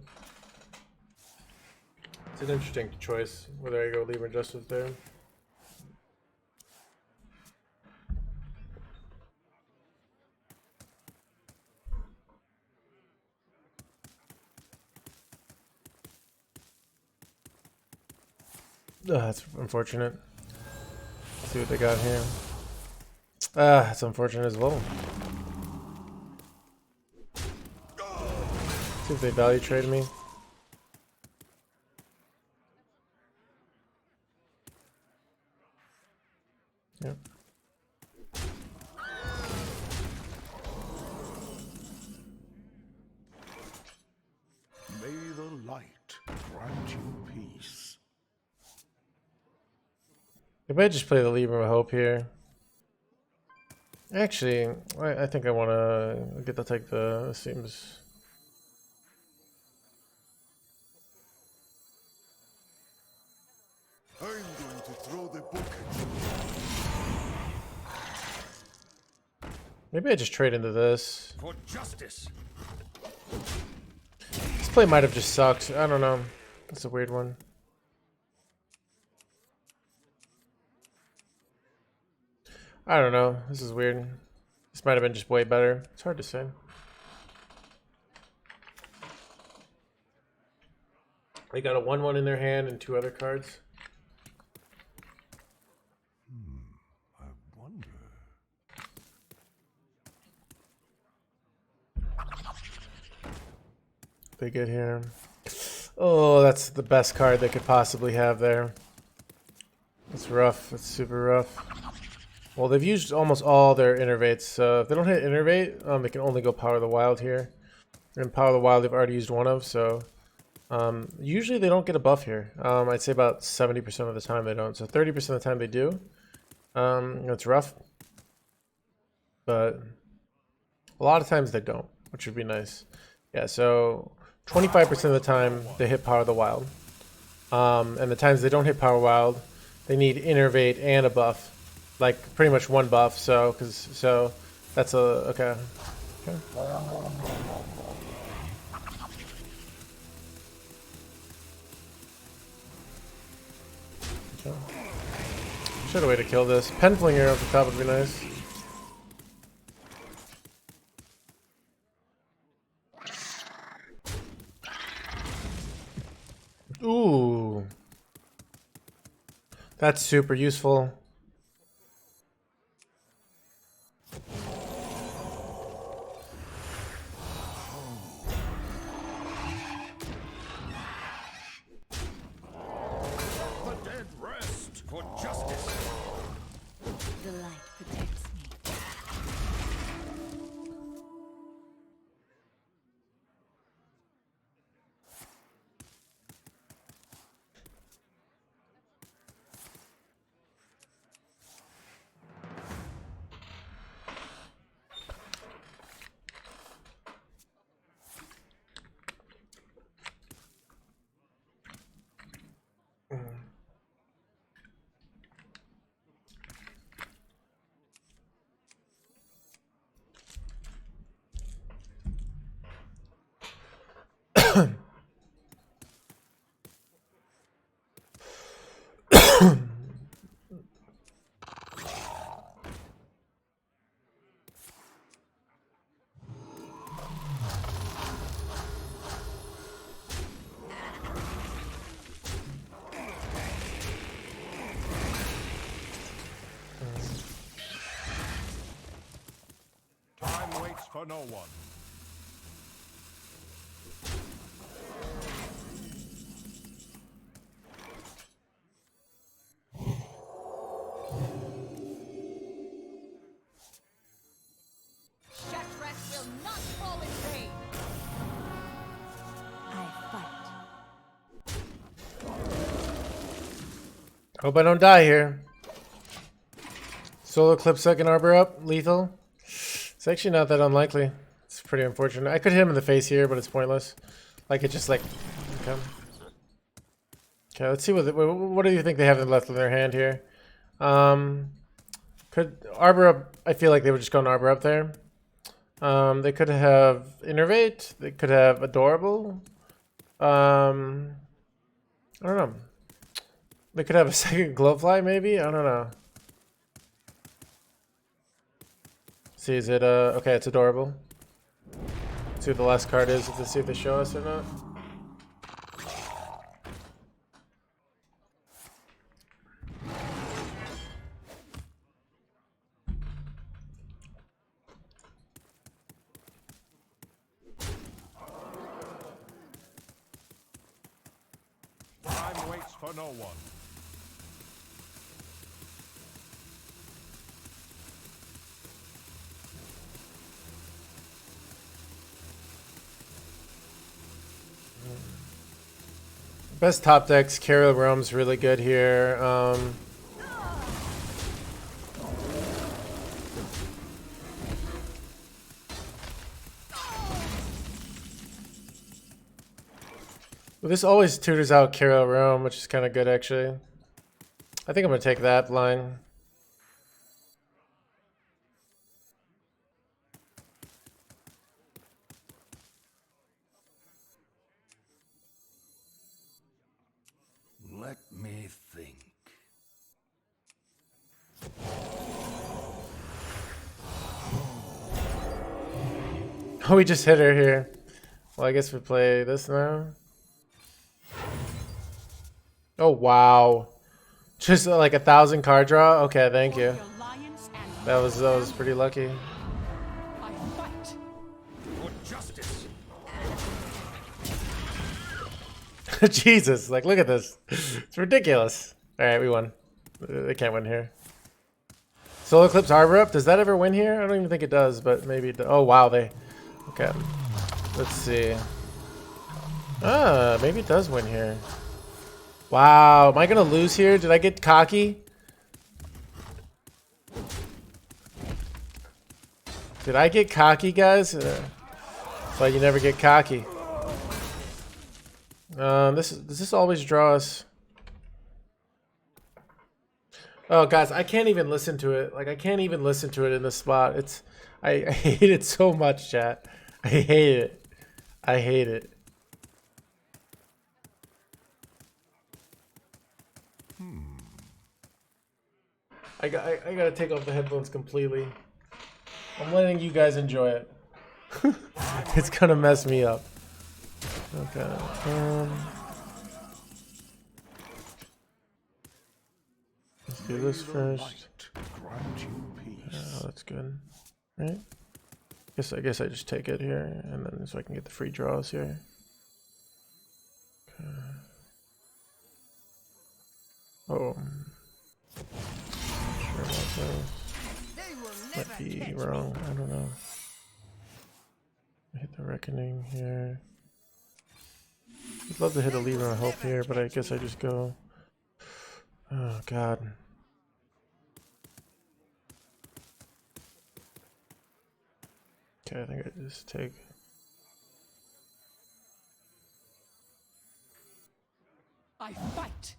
A: It's an interesting choice whether I go Libram Justice there. That's unfortunate. see what they got here. Ah, it's unfortunate as well. See if they value trade me. Yep.
C: May the light grant you peace.
A: They might just play the Libram of Hope here. Actually, I think I want to get to take the. This seems.
C: I'm going to throw the book at you.
A: Maybe I just trade into this.
C: For justice.
A: This play might have just sucked. I don't know. That's a weird one. I don't know. This is weird. This might have been just way better. It's hard to say. They got a 1/1 in their hand and 2 other cards.
C: I wonder.
A: They get here. Oh, that's the best card they could possibly have there. That's rough. That's super rough. Well, they've used almost all their innervates, so if they don't hit innervate, they can only go Power of the Wild here. And Power of the Wild they've already used one of, so usually they don't get a buff here. I'd say about 70% of the time they don't, so 30% of the time they do. It's rough, but a lot of times they don't, which would be nice. Yeah, so 25% of the time they hit Power of the Wild, and the times they don't hit Power Wild, they need innervate and a buff. Like pretty much one buff, so that's a okay. Should have a way to kill this. Penflinger off the top would be nice. Ooh, that's super useful.
B: The light protects me.
C: Time waits for no one.
D: Shattrath will not fall in vain.
B: I fight.
A: Hope I don't die here. Solar clip second arbor up, lethal. It's actually not that unlikely. It's pretty unfortunate. I could hit him in the face here, but it's pointless. Like it just like. Okay. Okay, let's see what do you think they have left in their hand here? Could arbor up? I feel like they would just go an arbor up there. They could have innervate. They could have adorable. I don't know. They could have a second glowfly, maybe. I don't know. See, is it okay? It's adorable. Let's see what the last card is to see if they show us or not.
C: for no one.
A: Best top decks, Carol Rome's really good here. Well, this always tutors out Carol Rome, which is kind of good actually. I think I'm gonna take that line.
C: Let me think.
A: Oh, we just hit her here. Well, I guess we play this now. Oh, wow. Just like 1,000 card draw? Okay, thank you. That was pretty lucky.
E: I fight.
C: For justice.
A: Jesus, like look at this. It's ridiculous. Alright, we won. They can't win here. Solar Eclipse Harbor up? Does that ever win here? I don't even think it does, but maybe it does. Oh, wow, they... Okay. Let's see. Ah, maybe it does win here. Wow, am I gonna lose here? Did I get cocky? Did I get cocky, guys? But you never get cocky. Does this always draw us? Oh, guys, I can't even listen to it. Like, I can't even listen to it in this spot. I hate it so much, chat. I hate it. I hate it. I gotta take off the headphones completely. I'm letting you guys enjoy it. It's gonna mess me up. Okay. Let's do this first. Oh, that's good. Right? I guess I just take it here, and then so I can get the free draws here. Okay. Oh. Sure about those. Might be wrong. I don't know. Hit the Reckoning here. I'd love to hit a Libram of Hope here, but I guess I just go. Oh God. Okay, I think I just take.
E: I fight.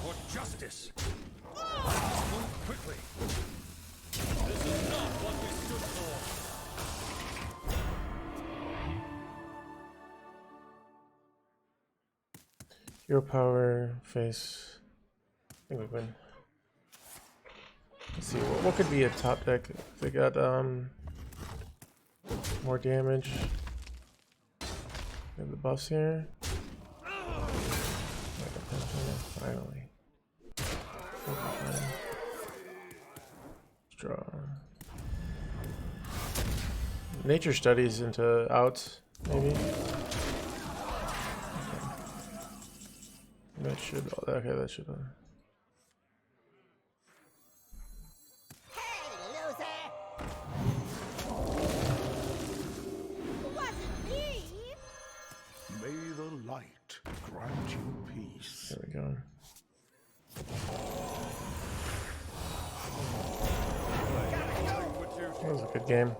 C: For justice. Move quickly. This is not what we stood for.
A: Hero power, face. I think we win. Let's see, what could be a top deck? They got more damage. We have the buffs here. Finally. Let's draw. Nature studies into outs, maybe. That should. Okay, that should.
C: May the light grant you peace.
A: There we go. That was a good game.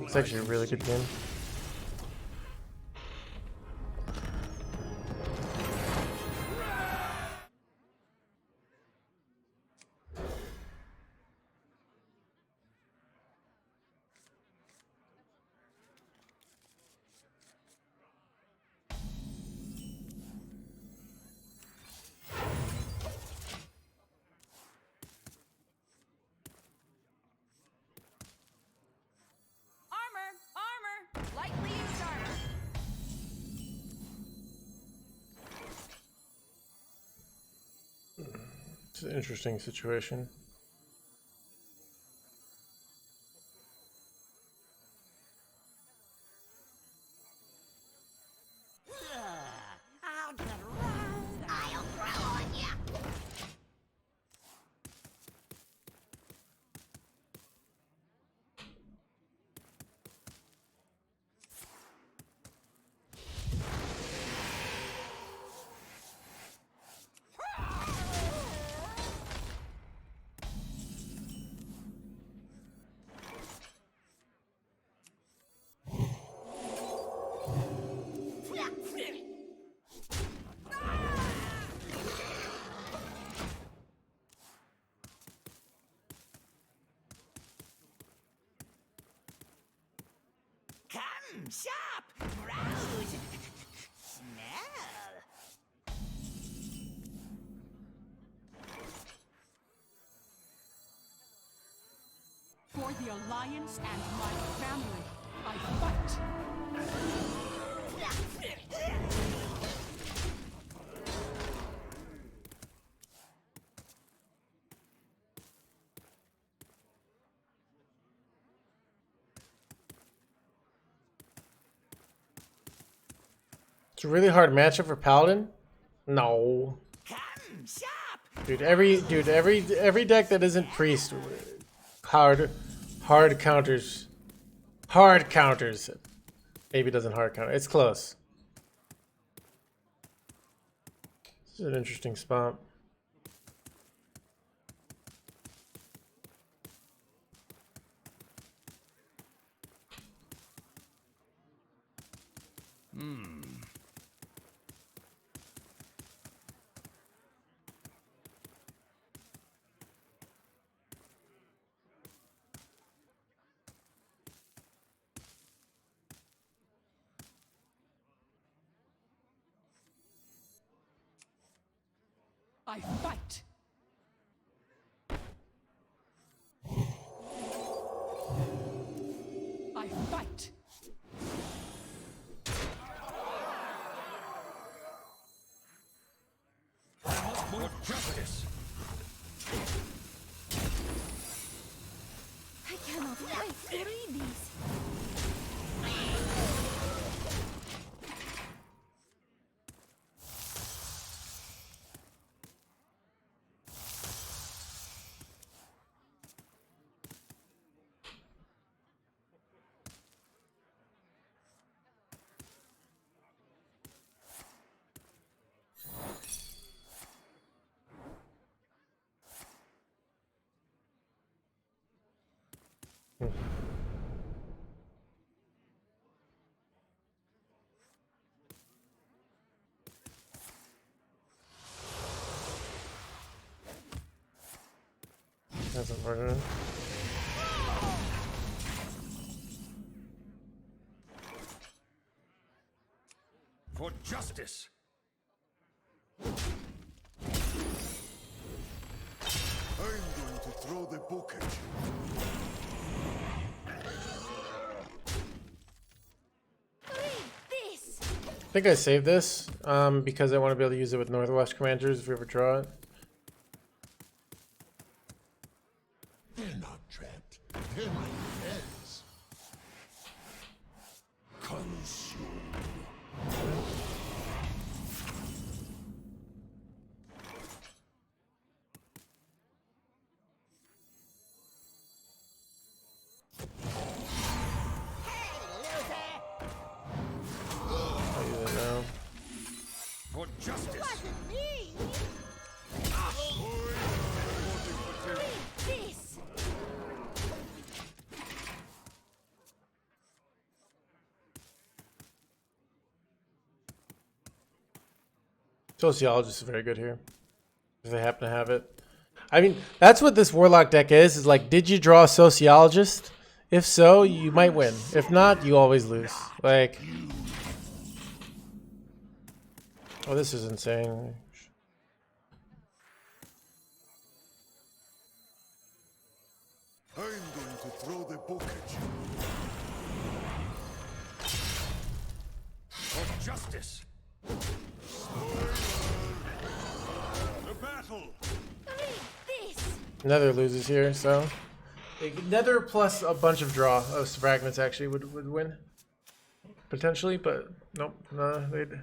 A: It's actually a really good game.
D: Armor! Lightly used armor.
A: It's an interesting situation.
D: Shop! Browse! Smell!
E: For the Alliance and my family, I fight.
A: It's a really hard matchup for Paladin. No,
D: Come shop!
A: every deck that isn't priest, hard counters, Maybe it doesn't hard counter. It's close. This is an interesting spot.
E: I fight. I fight.
C: For justice.
B: I cannot wait to read these.
A: That's unfortunate.
C: For justice.
F: I'm going to throw the book at you.
B: Read this.
A: I think I saved this because I want to be able to use it with Northwest Commanders if we ever draw it.
F: They're not trapped. They're my friends. Consume.
A: I'll use it now.
C: For justice.
D: Wasn't me!
B: Read this.
A: Sociologist is very good here. If they happen to have it. I mean, that's what this Warlock deck is like, did you draw a Sociologist? If so, you might win. If not, you always lose. Like... Oh, this is insane.
F: I'm going to throw the book at you.
C: For justice. The battle.
B: Read this.
A: Nether loses here, so... Nether plus a bunch of draw of fragments actually would win. Potentially, but nope. No, they'd...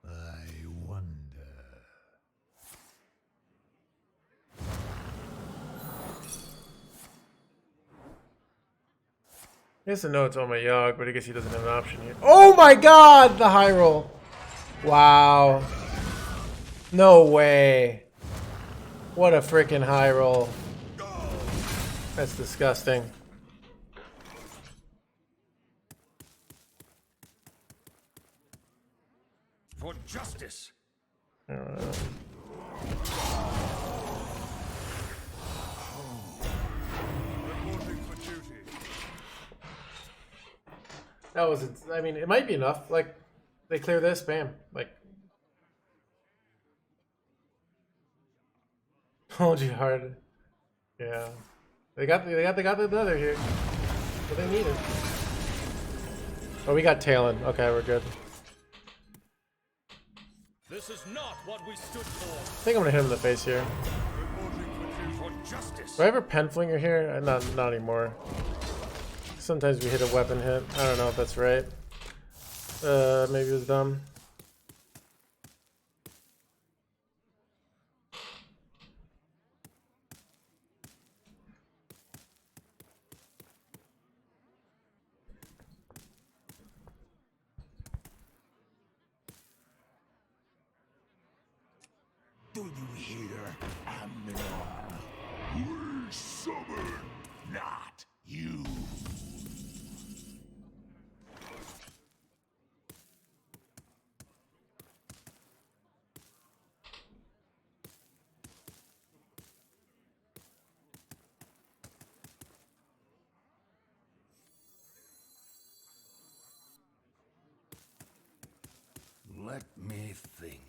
F: I wonder.
A: I guess I know it's on my Yogg, but I guess he doesn't have an option here. Oh my god! The high roll! Wow. No way. What a freaking high roll. That's disgusting.
C: For justice.
A: I don't know.
F: Reporting for duty.
A: That wasn't. I mean, it might be enough. Like, they clear this, bam. Like, hold you hard. Yeah, they got the leather here. What they needed. Oh, we got Talon. Okay, we're good.
C: This is not what we stood for.
A: I think I'm gonna hit him in the face here.
C: For justice.
A: Do I have a pen flinger here? Not anymore. Sometimes we hit a weapon hit. I don't know if that's right. Maybe it was dumb.
C: Do you hear, Amnon? We summon, not you. Let me think.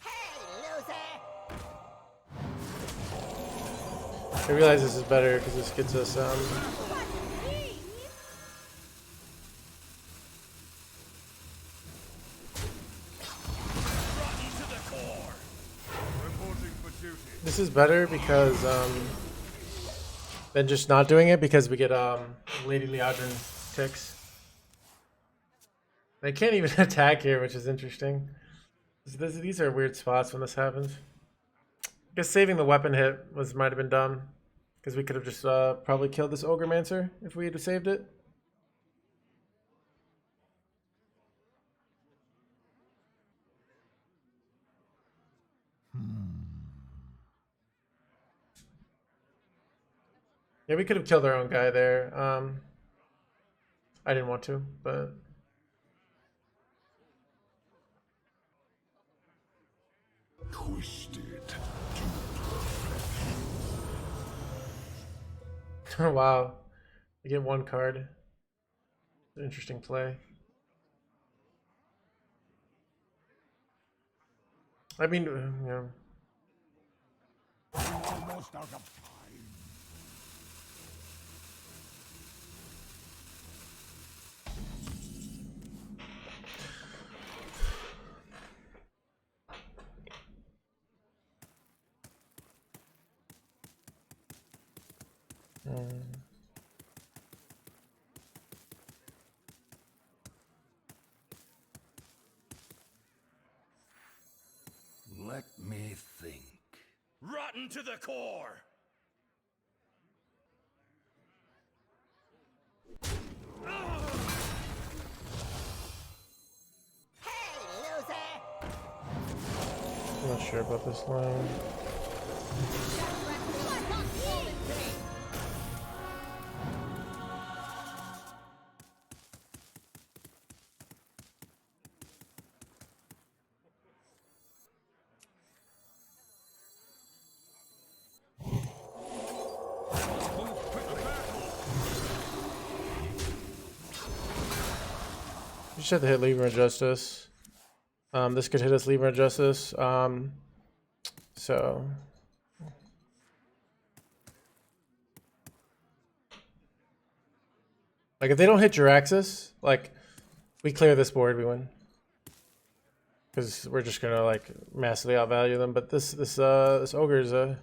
D: Hey, loser!
A: I realize this is better because this gets us
F: Reporting for duty.
A: this is better because than just not doing it, because we get Lady Leodrin ticks. They can't even attack here, which is interesting. These are weird spots when this happens. I guess saving the weapon hit might have been dumb, because we could have just probably killed this Ogremancer if we had saved it. Yeah, we could have killed our own guy there. I didn't want to, but
C: Twisted.
A: wow, we get one card. Interesting play. I mean, yeah.
C: Almost out of time. Let me think. Rotten to the core!
D: Hey, loser!
A: I'm not sure about this line. You just have to hit Libram Justice. This could hit us Libram Justice. So like if they don't hit Jiraxis, like we clear this board, we win. Because we're just gonna like massively outvalue them. But this ogre is a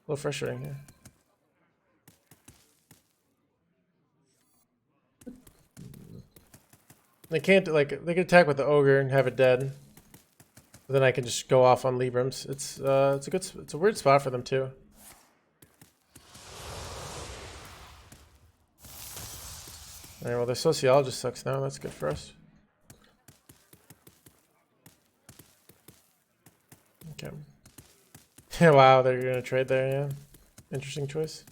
A: little frustrating here. They can't like they can attack with the ogre and have it dead. But then I can just go off on Librams. It's it's a weird spot for them too. Alright, well their sociologist sucks now. That's good for us. Okay. Yeah, wow, they're gonna trade there, yeah. Interesting choice.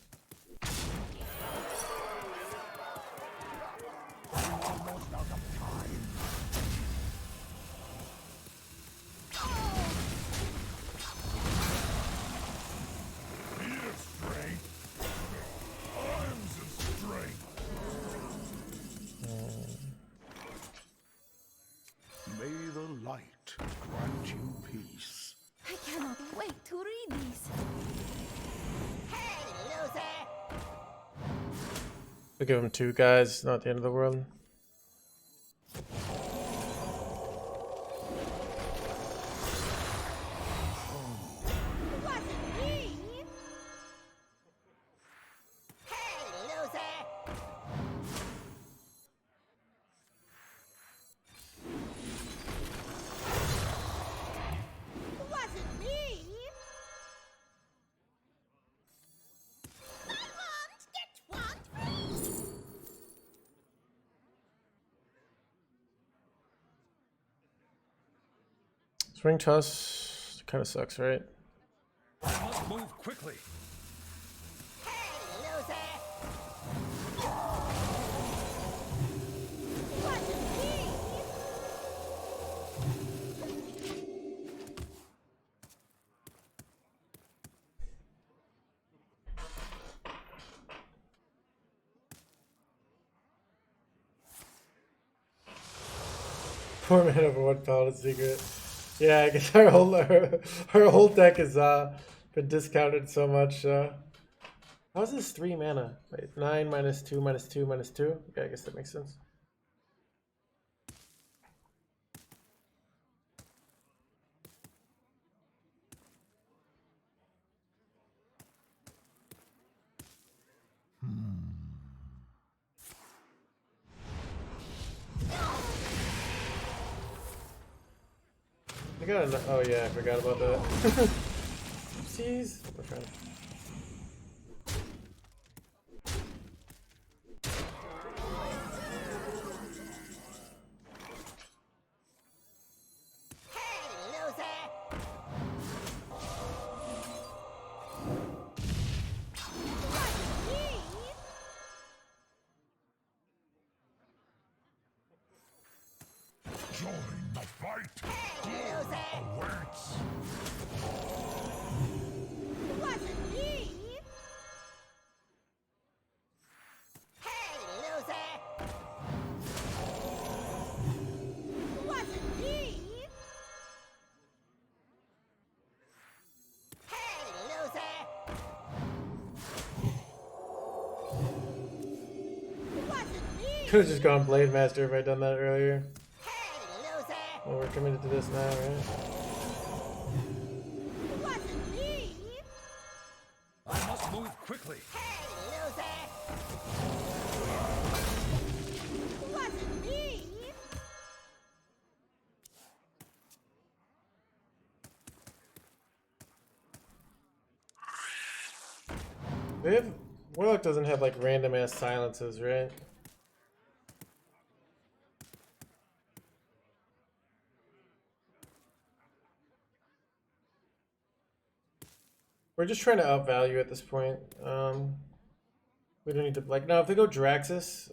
C: May the light grant you peace.
B: I cannot wait to read these.
D: Hey, loser!
A: We'll give them 2 guys, not the end of the world.
D: Wasn't me! Hey, loser! Wasn't me! I want, get one, please!
A: Swing toss kind of sucks, right?
C: I must move quickly.
D: Hey, loser! Wasn't me!
A: Poor man over 1 paladin secret. Yeah, I guess our whole deck has been discounted so much. How's this 3 mana? Wait, 9 minus 2 minus 2 minus 2? Yeah, I guess that makes sense. I got an, oh yeah, I forgot about that. Oopsies. We're trying to...
D: Hey, loser! Wasn't me!
C: Join the fight.
D: Hey, loser!
C: Awaits.
D: Wasn't me! Hey, loser! Wasn't me! Hey, loser! Wasn't me!
A: Could have just gone Blade Master if I'd done that earlier.
D: Hey, loser!
A: Well, we're committed to this now, right?
D: Wasn't me!
C: I must move quickly.
D: Hey, loser! Wasn't me!
A: They have... Warlock doesn't have like random ass silences, right? We're just trying to outvalue at this point. We don't need to like now if they go Draxus,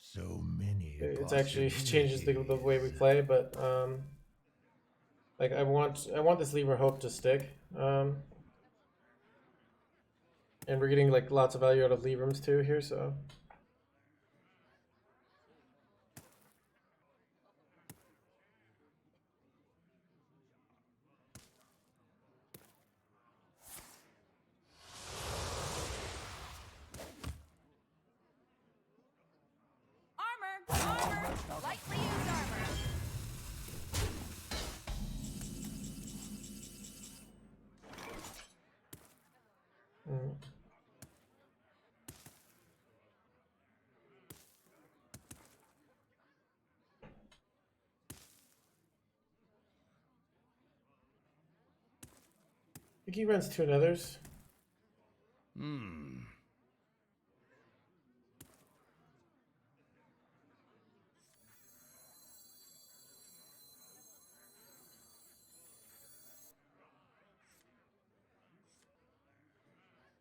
C: So many.
A: it's actually changes the way we play, but like I want this Libra Hope to stick. And we're getting like lots of value out of Librams too here, so
B: Armor! Lightly used armor.
A: think he runs 2 nethers.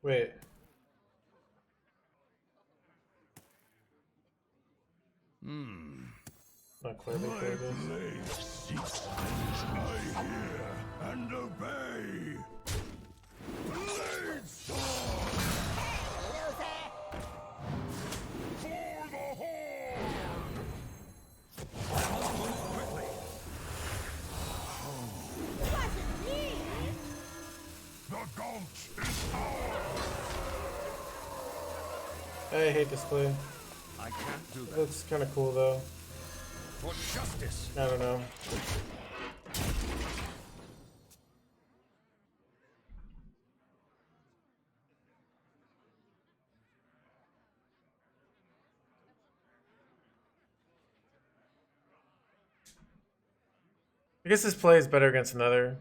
A: Wait. Not quite like that, I guess.
C: Blade seeks vengeance. I hear and obey. Blade sword
D: Loser!
C: for the horde.
D: Wasn't me!
C: The gaunt is ours.
A: I hate this play.
C: I can't do that.
A: Looks kind of cool though.
C: For justice.
A: I don't know. I guess this play is better against another,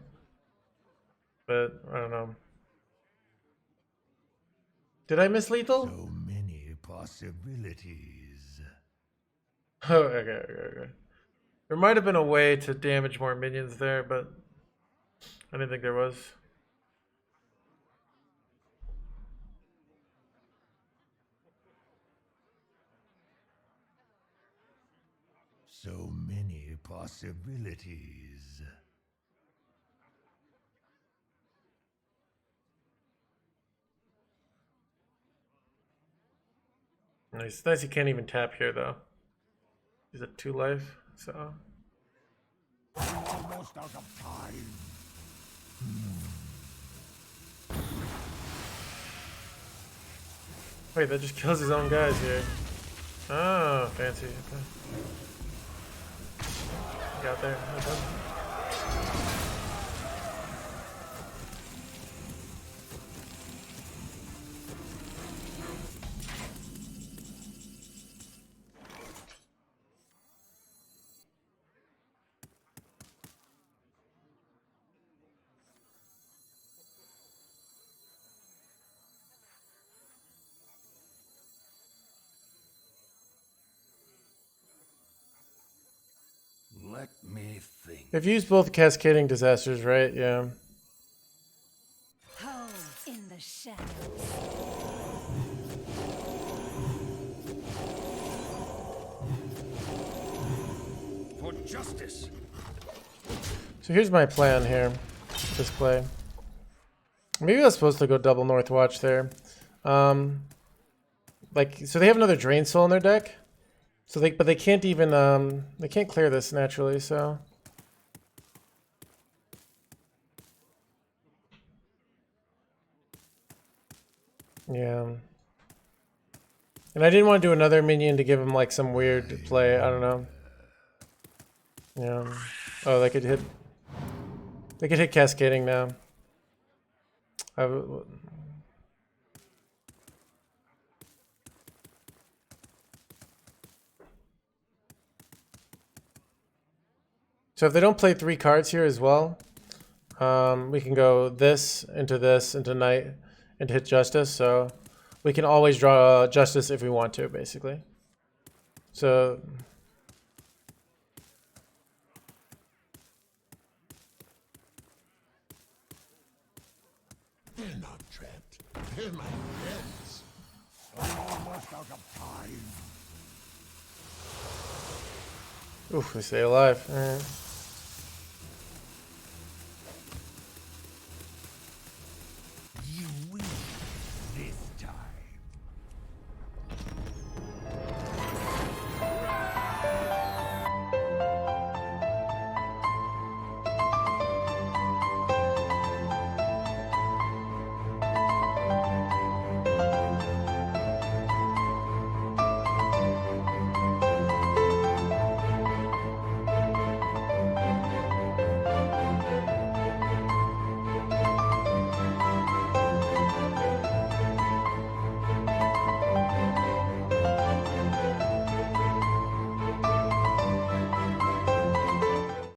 A: but I don't know. Did I miss lethal?
C: So many possibilities.
A: Oh, okay. There might have been a way to damage more minions there, but I didn't think there was.
C: So many possibilities.
A: Nice. Nice, you can't even tap here though. He's at 2 life, so.
C: Almost out of time.
A: Wait, that just kills his own guys here. Oh, fancy. Okay. Got there. Okay.
C: Let me think.
A: They've used both cascading disasters, right? Yeah.
B: Home in the shadows.
C: For justice.
A: So here's my plan here. This play. Maybe I was supposed to go double North Watch there. Like, so they have another Drain Soul in their deck. So but they can't even, they can't clear this naturally, so. Yeah. And I didn't want to do another minion to give him like some weird play, I don't know. Yeah. Oh, they could hit cascading now. So if they don't play 3 cards here as well, we can go this, into Knight, and hit Justice. So we can always draw Justice if we want to, basically. So
C: They're not trapped. They're my friends. Almost out of time.
A: oof, we stay alive. All right.